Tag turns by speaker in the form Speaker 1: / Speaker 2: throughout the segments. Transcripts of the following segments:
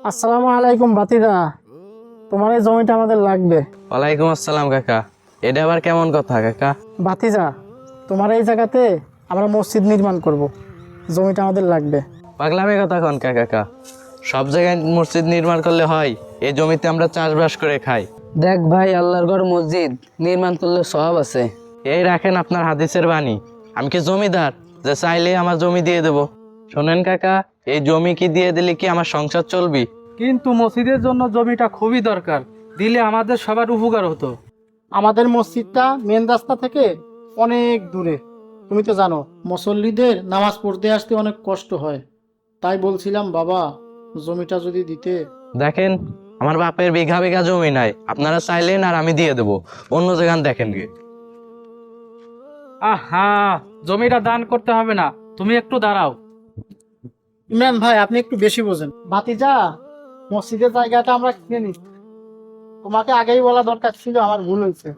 Speaker 1: আসসালামু আলাইকুম বাতিদা, তোমার এই জমিটা আমাদের লাগবে।
Speaker 2: ওয়ালাইকুম আসসালাম কাকা। এটা আবার কেমন কথা কাকা?
Speaker 1: বাতিজা, তোমার এই জায়গাতে আমরা মসজিদ নির্মাণ করব, জমিটা আমাদের লাগবে।
Speaker 2: পাগলামি কথা কন কাকা। সব জায়গায় মসজিদ নির্মাণ করলে হয়? এই জমিতে আমরা চাষবাস করে খাই।
Speaker 3: দেখ ভাই, আল্লাহর ঘর মসজিদ নির্মাণ করলে সওয়াব আছে।
Speaker 2: এই রাখেন আপনার হাদিসের বাণী। আমি কি জমিদার যে চাইলে আমার জমি দিয়ে দেব? শোনেন কাকা, এই জমি কি দিয়ে দিলে কি আমার সংসার চলবি?
Speaker 4: কিন্তু মসজিদের জন্য জমিটা খুবই দরকার, দিলে আমাদের সবার উপকার হতো।
Speaker 1: আমাদের মসজিদটা মেন রাস্তা থেকে অনেক দূরে, তুমি তো জানো মুসল্লিদের নামাজ পড়তে আসতে অনেক কষ্ট হয়। তাই বলছিলাম বাবা, জমিটা যদি দিতে।
Speaker 2: দেখেন, আমার বাপের বিঘা বিঘা জমি নাই, আপনারা চাইলেন আর আমি দিয়ে দেব। অন্য জায়গায় দেখেন গে।
Speaker 4: আহা, জমিটা দান করতে হবে না, তুমি একটু দাঁড়াও।
Speaker 1: ইমরান ভাই, আপনি একটু বেশি বোঝেন। ভাতিজা, মসজিদের জায়গাটা আমরা কিনে নিই, তোমাকে আগেই বলা দরকার ছিল, আমার ভুল হয়েছে।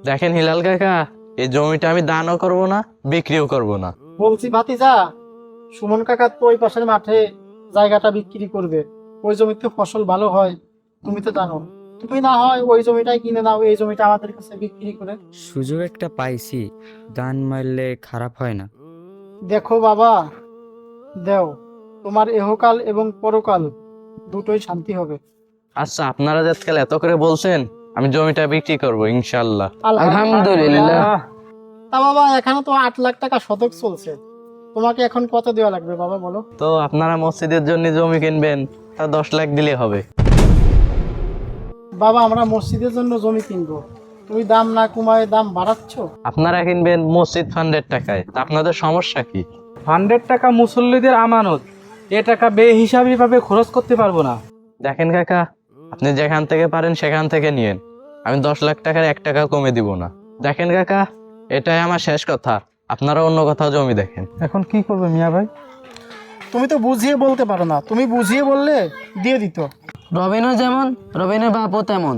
Speaker 2: দেখেন হিলাল কাকা, এই জমিটা আমি দানও করব না, বিক্রিও করব না।
Speaker 1: বলছি ভাতিজা, সুমন কাকা তো ওই পাশের মাঠে জায়গাটা বিক্রি করবে, ওই জমিতে ফসল ভালো হয়, তুমি তো জানো। তুমি না হয় ওই জমিটাই কিনে নাও, এই জমিটা আমাদের কাছে বিক্রি করে।
Speaker 5: সুযোগ একটা পাইছি, দান মারলে খারাপ হয় না।
Speaker 1: দেখো বাবা, দেও, তোমার এহকাল এবং পরকাল দুটোই শান্তি হবে।
Speaker 2: আচ্ছা, আপনারা আজকাল এত করে বলছেন, আমি জমিটা বিক্রি করব ইনশাল্লাহ।
Speaker 3: আলহামদুলিল্লাহ।
Speaker 1: তা বাবা, এখানে তো 8 লাখ টাকা শতক চলছে, তোমাকে এখন কত দেওয়া লাগবে বাবা বলো?
Speaker 2: তো আপনারা মসজিদের জন্য জমি কিনবেন, তা 10 লাখ দিলে হবে।
Speaker 1: বাবা, আমরা মসজিদের জন্য জমি কিনবো, তুমি দাম না কমায় দাম বাড়াচ্ছ।
Speaker 2: আপনারা কিনবেন মসজিদ ফান্ডের টাকায়, তা আপনাদের সমস্যা কি?
Speaker 4: ফান্ডের টাকা মুসল্লিদের আমানত, এ টাকা বেহিসাবি ভাবে খরচ করতে পারবো না।
Speaker 2: দেখেন কাকা, আপনি যেখান থেকে পারেন সেখান থেকে নিয়েন, আমি 10 লাখ টাকার 1 টাকা কমে দিব না। দেখেন কাকা, এটাই আমার শেষ কথা, আপনারা অন্য কোথাও জমি দেখেন।
Speaker 4: এখন কি করবে মিয়া ভাই?
Speaker 1: তুমি তো বুঝিয়ে বলতে পারো না, তুমি বুঝিয়ে বললে দিয়ে দিত।
Speaker 3: রবিনও যেমন, রবিনের বাপও তেমন।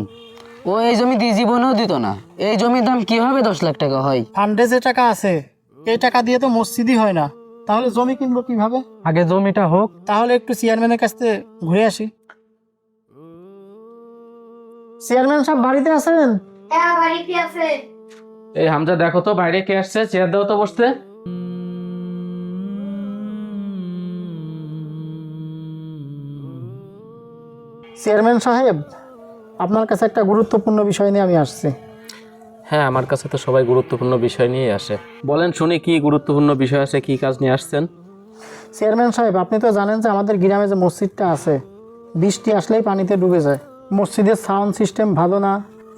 Speaker 3: ও এই জমি দিয়ে জীবনেও দিত না। এই জমির দাম কিভাবে 10 লাখ টাকা হয়?
Speaker 1: ফান্ডে যে টাকা আছে, এই টাকা দিয়ে তো মসজিদই হয় না, তাহলে জমি কিনবো কিভাবে?
Speaker 4: আগে জমিটা হোক।
Speaker 1: তাহলে একটু চেয়ারম্যানের কাছ থেকে ঘুরে আসি। চেয়ারম্যান সাহেব বাড়িতে আছেন?
Speaker 6: হ্যাঁ, বাড়িতে আছে।
Speaker 4: এই হামজা, দেখো তো বাইরে কে আসছে, চেয়ার দাও তো বসতে।
Speaker 1: চেয়ারম্যান সাহেব, আপনার কাছে একটা গুরুত্বপূর্ণ বিষয় নিয়ে আমি আসছি।
Speaker 7: হ্যাঁ, আমার কাছে তো সবাই গুরুত্বপূর্ণ বিষয় নিয়ে আসে। বলেন শুনি, কি গুরুত্বপূর্ণ বিষয় আছে, কি কাজ নিয়ে আসছেন?
Speaker 1: চেয়ারম্যান সাহেব, আপনি তো জানেন যে আমাদের গ্রামে যে মসজিদটা আছে, বৃষ্টি আসলেই পানিতে ডুবে যায়। মসজিদের সাউন্ড সিস্টেম ভালো না,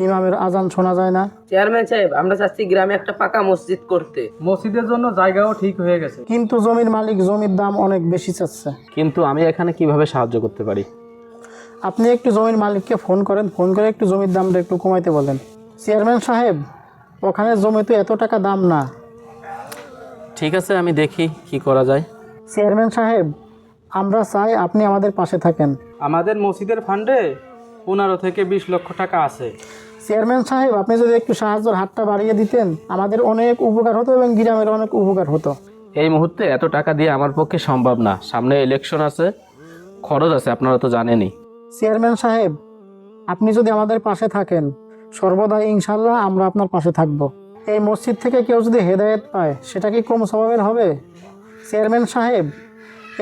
Speaker 1: ইমামের আজান শোনা যায় না।
Speaker 3: চেয়ারম্যান সাহেব, আমরা চাচ্ছি গ্রামে একটা পাকা মসজিদ করতে।
Speaker 4: মসজিদের জন্য জায়গাও ঠিক হয়ে গেছে,
Speaker 1: কিন্তু জমির মালিক জমির দাম অনেক বেশি চাচ্ছে।
Speaker 7: কিন্তু আমি এখানে কিভাবে সাহায্য করতে পারি?
Speaker 1: আপনি একটু জমির মালিককে ফোন করেন, ফোন করে একটু জমির দামটা একটু কমাইতে বলেন। চেয়ারম্যান সাহেব, ওখানে জমি তো এত টাকা দাম না।
Speaker 7: ঠিক আছে, আমি দেখি কি করা যায়।
Speaker 1: চেয়ারম্যান সাহেব, আমরা চাই আপনি আমাদের পাশে থাকেন।
Speaker 4: আমাদের মসজিদের ফান্ডে 15 থেকে 20 লক্ষ টাকা আছে।
Speaker 1: চেয়ারম্যান সাহেব, আপনি যদি একটু সাহায্যের হাতটা বাড়িয়ে দিতেন, আমাদের অনেক উপকার হতো এবং গ্রামের অনেক উপকার হতো।
Speaker 7: এই মুহূর্তে এত টাকা দিয়ে আমার পক্ষে সম্ভব না, সামনে ইলেকশন আছে, খরচ আছে, আপনারা তো জানেনই।
Speaker 1: চেয়ারম্যান সাহেব, আপনি যদি আমাদের পাশে থাকেন, সর্বদা ইনশাল্লাহ আমরা আপনার পাশে থাকব। এই মসজিদ থেকে কেউ যদি হেদায়েত পায়, সেটা কি কম স্বভাবের হবে? চেয়ারম্যান সাহেব,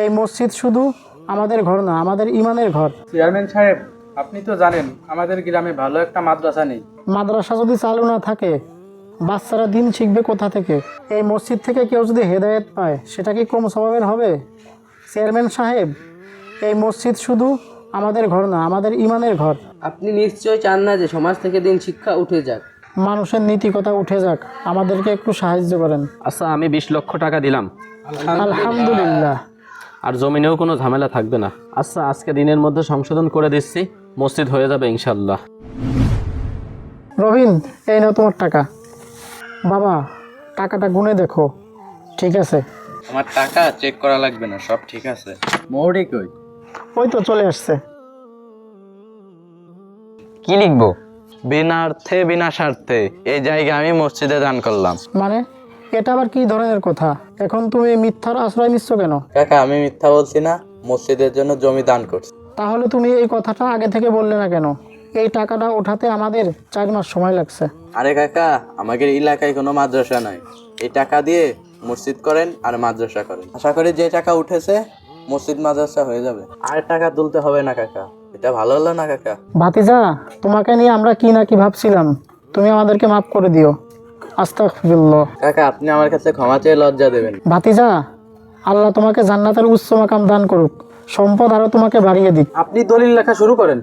Speaker 1: এই মসজিদ শুধু আমাদের ঘর না, আমাদের ইমানের ঘর।
Speaker 4: চেয়ারম্যান সাহেব, আপনি তো জানেন আমাদের গ্রামে ভালো একটা মাদ্রাসা নেই।
Speaker 1: মাদ্রাসা যদি চালু না থাকে, বাচ্চারা দিন শিখবে কোথা থেকে? এই মসজিদ থেকে কেউ যদি হেদায়েত পায়, সেটা কি কম স্বভাবের হবে? চেয়ারম্যান সাহেব, এই মসজিদ শুধু আমাদের ঘর না, আমাদের ইমানের ঘর।
Speaker 3: আপনি নিশ্চয় চান না যে সমাজ থেকে দিন শিক্ষা উঠে যাক,
Speaker 1: মানুষের নীতিকথা উঠে যাক, আমাদেরকে একটু সাহায্য করেন।
Speaker 7: আচ্ছা, আমি 20 লক্ষ টাকা দিলাম,
Speaker 1: আলহামদুলিল্লাহ।
Speaker 7: আর জমিনেও কোনো ঝামেলা থাকবে না। আচ্ছা, আজকে দিনের মধ্যে সংশোধন করে দিচ্ছি, মসজিদ হয়ে যাবে ইনশাল্লাহ।
Speaker 1: রবিন, এই নাও তোমার টাকা। বাবা, টাকাটা গুনে দেখো, ঠিক আছে?
Speaker 2: আমার টাকা চেক করা লাগবে না, সব ঠিক আছে। মোহরি কই?
Speaker 1: ওই তো চলে আসছে।
Speaker 2: কি লিখবো? বিনা অর্থে বিনা স্বার্থে এই জায়গা আমি মসজিদে দান করলাম।
Speaker 1: মানে এটা আবার কি ধরনের কথা? এখন তুমি মিথ্যার আশ্রয় নিচ্ছ কেন?
Speaker 2: কাকা আমি মিথ্যা বলছি না, মসজিদের জন্য জমি দান করছি।
Speaker 1: তাহলে তুমি এই কথাটা আগে থেকে বললে না কেন? এই টাকাটা ওঠাতে আমাদের 4 মাস সময় লাগছে।
Speaker 2: আরে কাকা, আমাদের এলাকায় কোনো মাদ্রাসা নাই, এই টাকা দিয়ে মসজিদ করেন আর মাদ্রাসা করেন। আশা করি যে টাকা উঠেছে মসজিদ মাদ্রাসা হয়ে যাবে, আর টাকা তুলতে হবে না কাকা। এটা ভালো হলো না কাকা?
Speaker 1: ভাতিজা, তোমাকে নিয়ে আমরা কি না কি ভাবছিলাম, তুমি আমাদেরকে মাফ করে দিও। আস্তাগফিরুল্লাহ।
Speaker 2: কাকা আপনি আমার কাছে ক্ষমা চেয়ে লজ্জা দেবেন।
Speaker 1: ভাতিজা, আল্লাহ তোমাকে জান্নাতের উচ্চ মাকাম দান করুক, সম্পদ আরো তোমাকে বাড়িয়ে দিক।
Speaker 4: আপনি দলিল লেখা শুরু করেন।